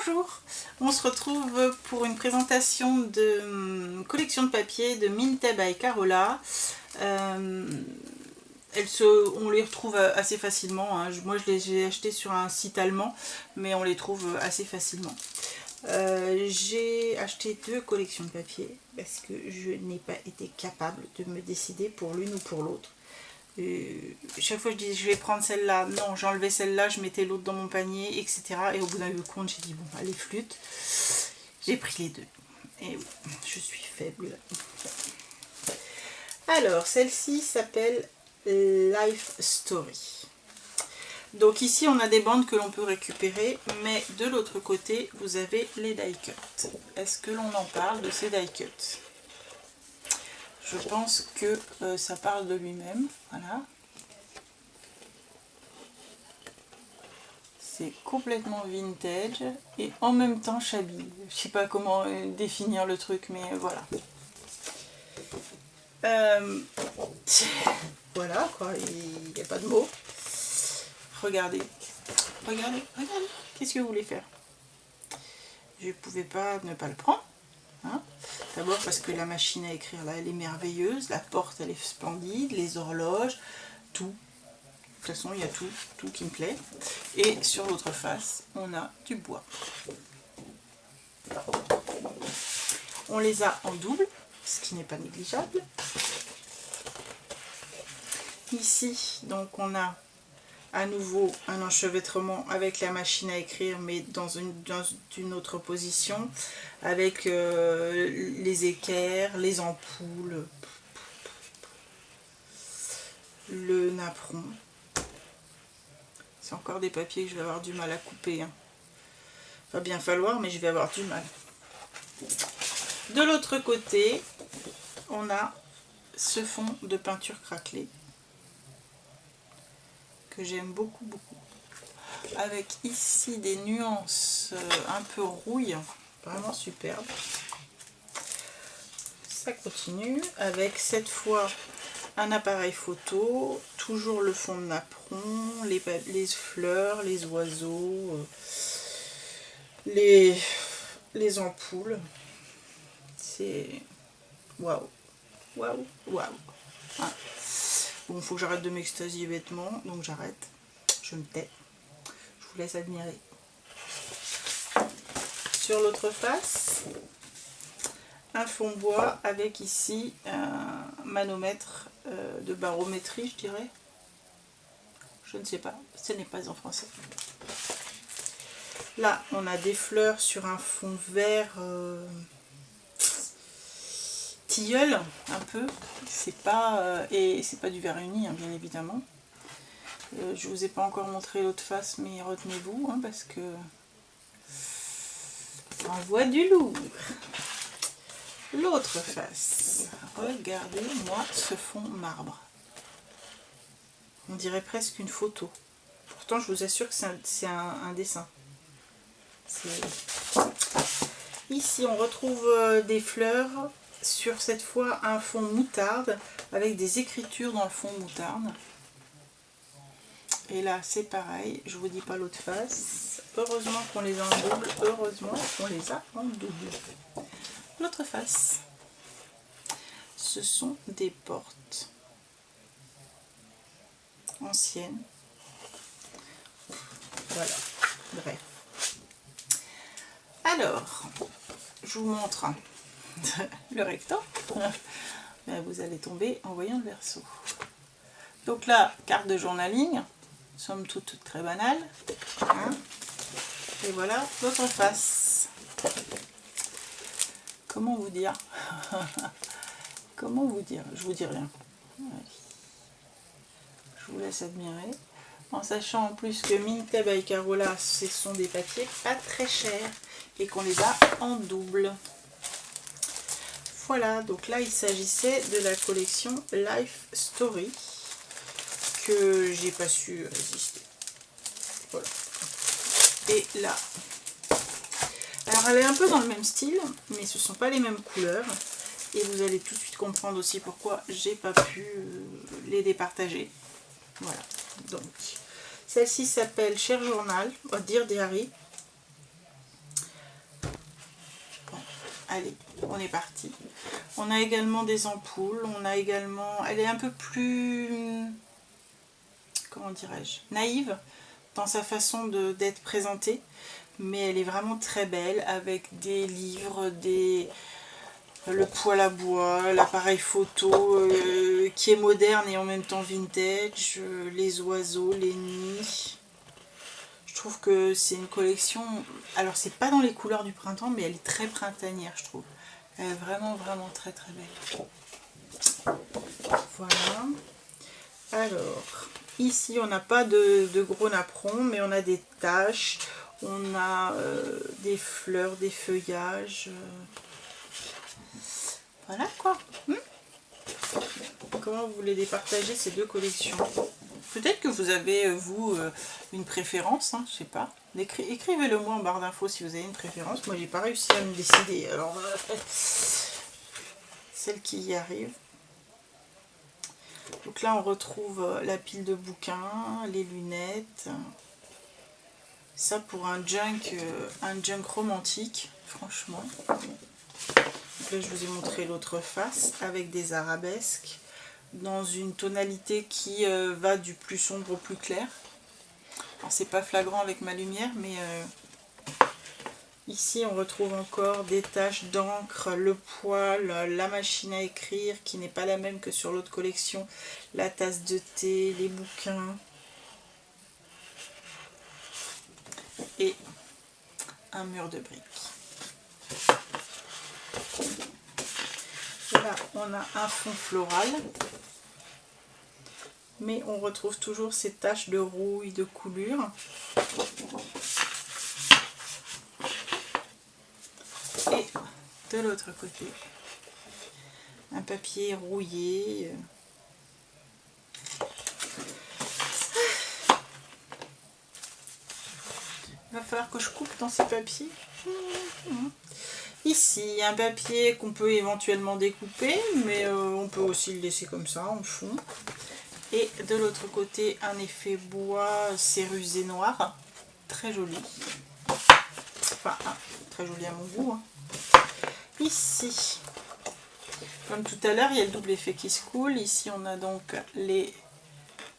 Bonjour, on se retrouve pour une présentation de collection de papier de Minteb by Carola. On les retrouve assez facilement, hein. Moi je les ai achetés sur un site allemand, mais on les trouve assez facilement. J'ai acheté 2 collections de papier parce que je n'ai pas été capable de me décider pour l'une ou pour l'autre. Chaque fois je dis je vais prendre celle-là, non j'enlevais celle-là, je mettais l'autre dans mon panier, etc. Et au bout d'un compte j'ai dit bon allez flûte, j'ai pris les 2. Et oui, je suis faible. Alors celle-ci s'appelle Life Story. Donc ici on a des bandes que l'on peut récupérer, mais de l'autre côté vous avez les die cuts. Est-ce que l'on en parle de ces die cuts? Je pense que ça parle de lui-même. Voilà. C'est complètement vintage et en même temps shabby. Je sais pas comment définir le truc, mais voilà. Voilà quoi, il n'y a pas de mots. Regardez, regardez, regardez. Qu'est-ce que vous voulez faire? Je ne pouvais pas ne pas le prendre. Hein, d'abord parce que la machine à écrire là elle est merveilleuse, la porte elle est splendide, les horloges, tout. De toute façon il y a tout qui me plaît. Et sur l'autre face on a du bois. On les a en double, ce qui n'est pas négligeable. Ici donc on a à nouveau un enchevêtrement avec la machine à écrire, mais dans une autre position, avec les équerres, les ampoules, le napperon. C'est encore des papiers que je vais avoir du mal à couper. Hein. Va bien falloir, mais je vais avoir du mal. De l'autre côté, on a ce fond de peinture craquelée que j'aime beaucoup, beaucoup. Avec ici des nuances un peu rouille, vraiment superbe. Ça continue avec cette fois un appareil photo, toujours le fond de napperon, les fleurs, les oiseaux, les ampoules. C'est waouh, waouh, waouh. Hein. Bon, il faut que j'arrête de m'extasier bêtement, donc j'arrête, je me tais. Je vous laisse admirer. Sur l'autre face, un fond bois avec ici un manomètre de barométrie, je dirais. Je ne sais pas, ce n'est pas en français. Là, on a des fleurs sur un fond vert tilleul, un peu. C'est pas et c'est pas du verre uni, hein, bien évidemment. Je vous ai pas encore montré l'autre face, mais retenez-vous, hein, parce que on voit du lourd. L'autre face, regardez-moi ce fond marbre. On dirait presque une photo. Pourtant, je vous assure que c'est un dessin. Ici, on retrouve des fleurs sur cette fois un fond moutarde avec des écritures dans le fond moutarde. Et là, c'est pareil. Je vous dis pas l'autre face. Heureusement qu'on les a en double. Heureusement qu'on les a en double. L'autre face, ce sont des portes anciennes. Voilà, bref. Alors, je vous montre le rectangle. Vous allez tomber en voyant le verso. Donc là, carte de journaling, somme toute très banale. Hein. Et voilà l'autre face. Comment vous dire? Comment vous dire? Je vous dis rien. Allez. Je vous laisse admirer. En sachant en plus que Minteb by Carola, ce sont des papiers pas très chers et qu'on les a en double. Voilà, donc là il s'agissait de la collection Life Story que j'ai pas su résister. Voilà. Et là, alors elle est un peu dans le même style, mais ce ne sont pas les mêmes couleurs. Et vous allez tout de suite comprendre aussi pourquoi j'ai pas pu les départager. Voilà, donc celle-ci s'appelle Cher Journal, Dear Diary. Allez, on est parti. On a également des ampoules. On a également... Elle est un peu plus... Comment dirais-je? Naïve dans sa façon d'être présentée. Mais elle est vraiment très belle avec des livres, le poêle à bois, l'appareil photo qui est moderne et en même temps vintage, les oiseaux, les nids. Je trouve que c'est une collection, alors c'est pas dans les couleurs du printemps, mais elle est très printanière, je trouve. Elle est vraiment vraiment très très belle. Voilà. Alors, ici on n'a pas de gros napperons, mais on a des taches, on a des fleurs, des feuillages. Voilà quoi. Comment vous voulez départager ces deux collections? Peut-être que vous avez, vous, une préférence, hein, je sais pas. Écrivez-le moi en barre d'infos si vous avez une préférence. Moi, j'ai pas réussi à me décider. Alors, celle qui y arrive. Donc là, on retrouve la pile de bouquins, les lunettes. Ça pour un junk romantique, franchement. Donc là, je vous ai montré l'autre face avec des arabesques dans une tonalité qui va du plus sombre au plus clair. Alors c'est pas flagrant avec ma lumière, mais ici on retrouve encore des taches d'encre, le poêle, la machine à écrire qui n'est pas la même que sur l'autre collection, la tasse de thé, les bouquins et un mur de briques. Là on a un fond floral. Mais on retrouve toujours ces taches de rouille, de coulure. Et de l'autre côté, un papier rouillé. Il va falloir que je coupe dans ces papiers. Ici, un papier qu'on peut éventuellement découper, mais on peut aussi le laisser comme ça, en fond. Et de l'autre côté, un effet bois cérusé noir, très joli. Enfin, très joli à mon goût. Hein. Ici, comme tout à l'heure, il y a le double effet qui se coule. Ici, on a donc les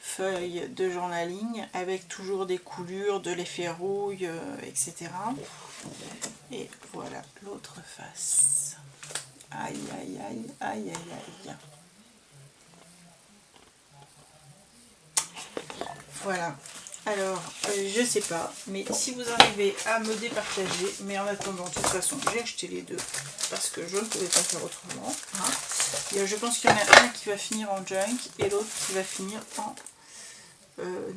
feuilles de journaling avec toujours des coulures, de l'effet rouille, etc. Et voilà l'autre face. Aïe, aïe, aïe, aïe, aïe, aïe. Voilà, alors je sais pas, mais si vous arrivez à me départager, mais en attendant, de toute façon, j'ai acheté les deux parce que je ne pouvais pas faire autrement. Hein. Je pense qu'il y en a un qui va finir en junk et l'autre qui va finir en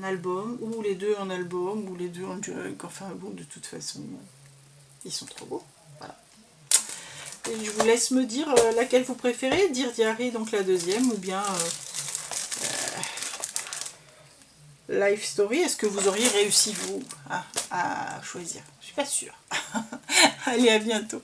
album, ou les deux en album, ou les deux en junk. Enfin bon, de toute façon, ils sont trop beaux. Voilà. Et je vous laisse me dire laquelle vous préférez, Dear Diary, donc la deuxième, ou bien Life Story. Est-ce que vous auriez réussi, vous, à choisir? Je suis pas sûre. Allez, à bientôt.